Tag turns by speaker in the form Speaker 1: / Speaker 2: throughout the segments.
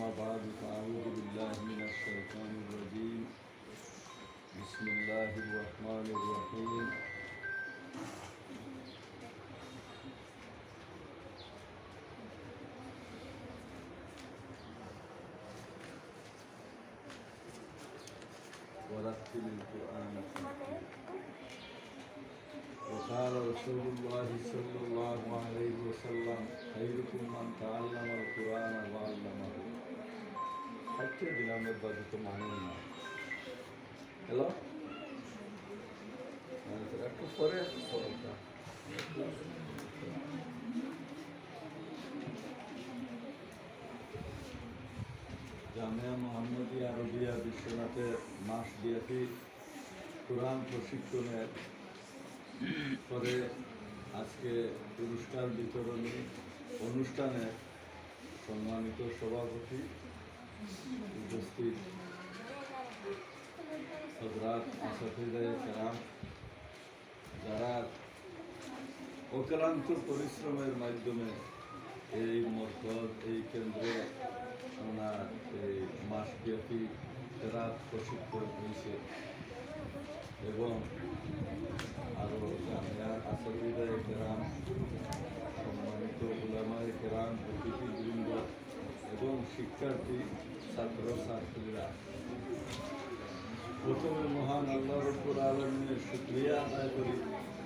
Speaker 1: أما بعد فأعوذ بالله من الشيطان الرجيم بسم الله الرحمن الرحيم ورتل القرآن ترتيلا وقال رسول الله صلى الله عليه وسلم خيركم من تعلم القرآن وعلمه حتى দিলামের বাজে তো মানেন না হ্যালো একটু পরে খবরটা জামিয়া মোহাম্মদিয়া আরবিয়া বিশ্বনাথের মাসব্যাপী কোরআন প্রশিক্ষণের পরে আজকে পুরস্কার বিতরণী অনুষ্ঠানে সম্মানিত সভাপতি উপস্থিত হযরত আসাতিজায়ে কেরাম যারা অক্লান্ত পরিশ্রমের মাধ্যমে এই মরকজ এই কেন্দ্রে ওনার এই মাসব্যাপী কেরাত প্রশিক্ষণ হয়েছে এবং আরও জামিয়ার আসাতিজায়ে কেরাম সম্মানিত উলামায়ে কেরাম অতিথিবৃন্দ এবং শিক্ষার্থী ছাত্র ছাত্রীরা প্রথমে মহান আল্লাহ রব্বুল আলামিনের শুকরিয়া আদায় করি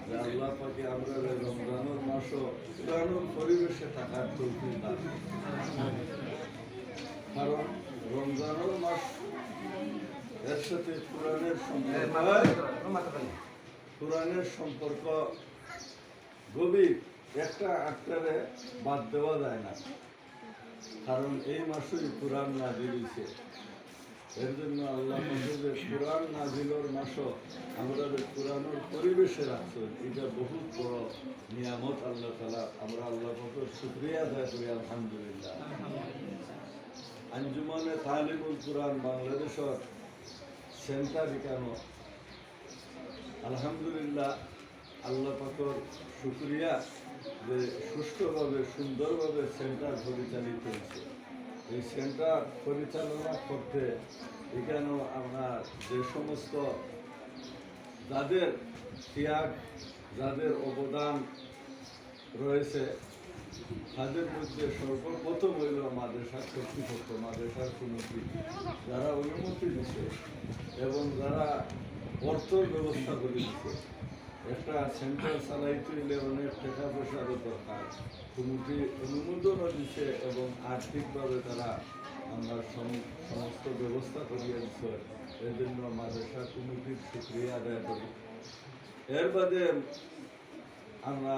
Speaker 1: যে আল্লাহ পাকে আমরা রমজানের মাসও কোরআনের পরিবেশে থাকার তৌফিক দান কারণ রমজানের মাস এর সাথে কোরআনের সম্পর্ক গভীর একটা আক্তারে বাদ দেওয়া যায় না কারণ এই মাসেই কোরআন নাজিল হয়েছে এর জন্য আল্লাহ যে কোরআন নাজিলের মাসও আমরা যে কোরআনের পরিবেশে রাখছি এটা বহুত বড় নিয়ামত আল্লাহ তাআলা আমরা আল্লাহ পাকের শুকরিয়া আদায় করি আলহামদুলিল্লাহ আঞ্জুমানে তালিমুল কোরআন বাংলাদেশের সেন্টার এখানো আলহামদুলিল্লাহ আল্লাহ পাকের শুকরিয়া যে সুষ্ঠুভাবে সুন্দরভাবে সেন্টার পরিচালিত হয়েছে এই সেন্টার পরিচালনা করতে এখানেও আপনার যে সমস্ত যাদের ত্যাগ যাদের অবদান রয়েছে তাদের মধ্যে সর্বপ্রথম হইল মাদ্রাসার কর্তৃপক্ষ মাদ্রাসার কমিটি যারা অনুমতি দিচ্ছে এবং যারা অর্থর ব্যবস্থা করে দিচ্ছে একটা সেন্টার চালাইতে হইলে অনেক টাকা পয়সারও দরকার কমিটি অনুমোদনও দিচ্ছে এবং আর্থিকভাবে তারা আমরা সমস্ত ব্যবস্থা করিয়ে দিচ্ছে এর জন্য মাদ্রাসা কমিটির শুকরিয়া আদায় করি এর বাদে আমরা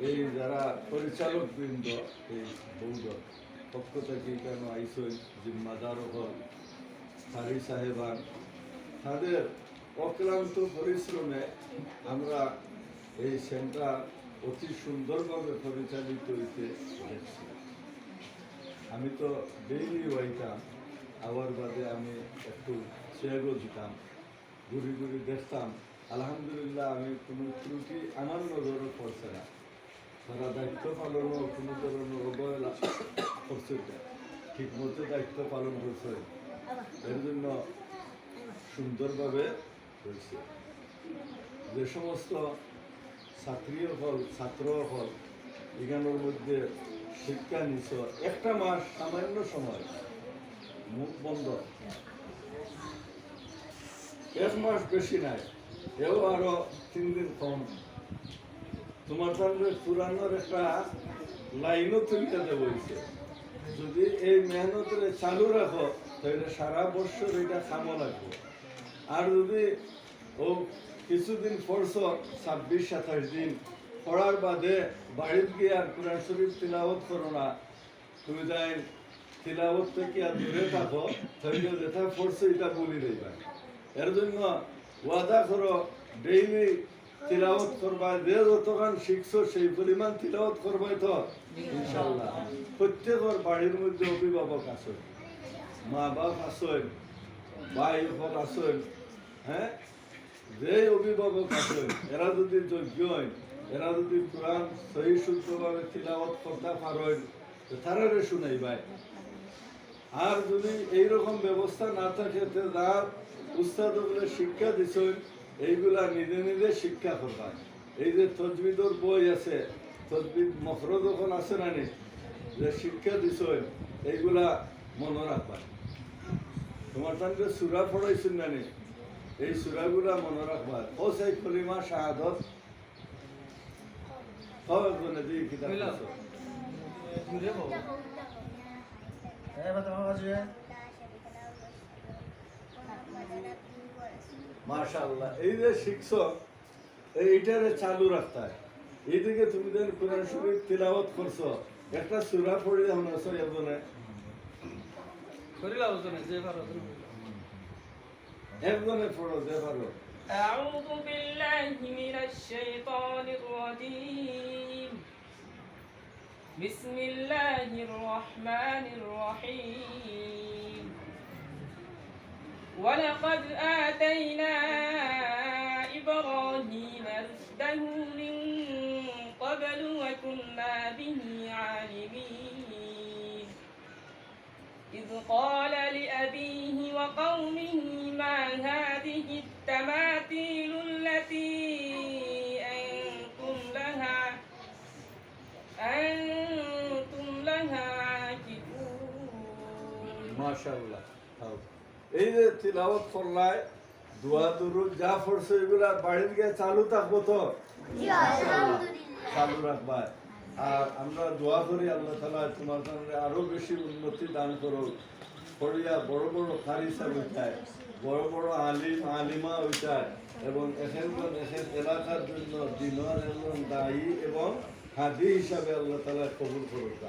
Speaker 1: এই যারা পরিচালক বৃন্দ এই বৌদ্ধ পক্ষ থেকে কেন আইসই জিম্মাদার হল কারি সাহেবান তাদের অক্লান্ত পরিশ্রমে আমরা এই সেন্টার অতি সুন্দরভাবে পরিচালিত হইতে দেখছি আমি তো ডেইলি হইতাম আবার বাদে আমি একটু চেয়ারও দিতাম ঘুরি ঘুরি দেখতাম আলহামদুলিল্লাহ আমি কোনো ত্রুটি আমার নজরও পড়ছে না তারা দায়িত্ব পালনও কোনো ধরনের অবহেলা করছে ঠিক মতো দায়িত্ব পালন করছে এর জন্য সুন্দরভাবে হয়েছে যে সমস্ত ছাত্রীয় হল ছাত্র হল এখানের মধ্যে শিক্ষা নিছ একটা মাস সামান্য সময় মুখ বন্ধ এক মাস বেশি নাই এও আরো 3 দিন কম তোমার সঙ্গে পুরানোর একটা লাইনও তুলিতে দেবইছে যদি এই মেহনতের চালু রাখো তাহলে সারা বছর এটা কামো লাগবে আর যদি ও কিছুদিন পড়ছ 26-27 দিন পড়ার বাদে বাড়িতে গিয়ে আর কোরআন শরীফ তিলাওয়াত করো না তুমি যাই তিলাওয়াত থেকে আর দূরে থাকো তাহলে যেটা পড়ছো এটা বলি দেবা এর জন্য ওয়াদা করো ডেইলি তিলাওয়াত করবা যে যতক্ষণ শিখছো সেই পরিমাণ তিলাওয়াত করবাই তো ইনশাআল্লাহ প্রত্যেকের বাড়ির মধ্যে অভিভাবক আছে মা বাপ আছেন ভাই হোক আছেন হ্যাঁ যে অভিভাবক আছেন এরা যদি যোগ্য হয় এরা যদি কোরআন সহি শুদ্ধভাবে তিলাওয়াত করতে পারেন তারারে শুনাই ভাই আর যদি এইরকম ব্যবস্থা না থাকে তো যার উস্তাদগুলো শিক্ষা দিছেন এইগুলা নিজে নিজে শিক্ষা করবা। এই যে তজবিদর বই আছে, তজবিদ মফরজ যখন আছে না নি, যে শিক্ষা দিছেন এইগুলা মনে রাখবা। তোমার তাকে সুরা পড়াইছেন না নি, এই সুরাগুলা মনে রাখবা। ও সেই কলিমা শাহাদত একজনে দিয়ে কিতাব আছে। মাশাআল্লাহ, এই যে শিখছো এইটারে চালু রাখতে হয়। এইদিকে তুমি যেন কোরআন শরীফ তিলাওয়াত করছো, একটা সূরা পড়ে যখন আসো একজনে একজনে পড়ো যে পারো।
Speaker 2: أعوذ بالله من الشيطان الرجيم بسم الله الرحمن الرحيم ولقد آتينا إبراهيم رشده من قبل وكنا به عالمين إذ قال لأبيه وقومه ما هذه التماثيل التي أنتم لها عاكفون
Speaker 1: মাশাআল্লাহ। এই যে তিলাওয়াত করলাই, দোয়া দুরুদ যা পড়ছো এগুলা বাড়ির গিয়ে চালু থাকবো তো? চালু রাখবা। আর আমরা দোয়া করি আল্লাহ তাআলা তোমার জন্য আরো বেশি উন্নতি দান করো, পড়িয়া বড় বড় কারি সাহেব হইতায়, বড় বড় আলিম আলিমা হইতায়, এবং এখানকার এলাকার জন্য দিনের একজন দায়ী এবং হাদি হিসাবে আল্লাহ তাআলা কবুল করুক।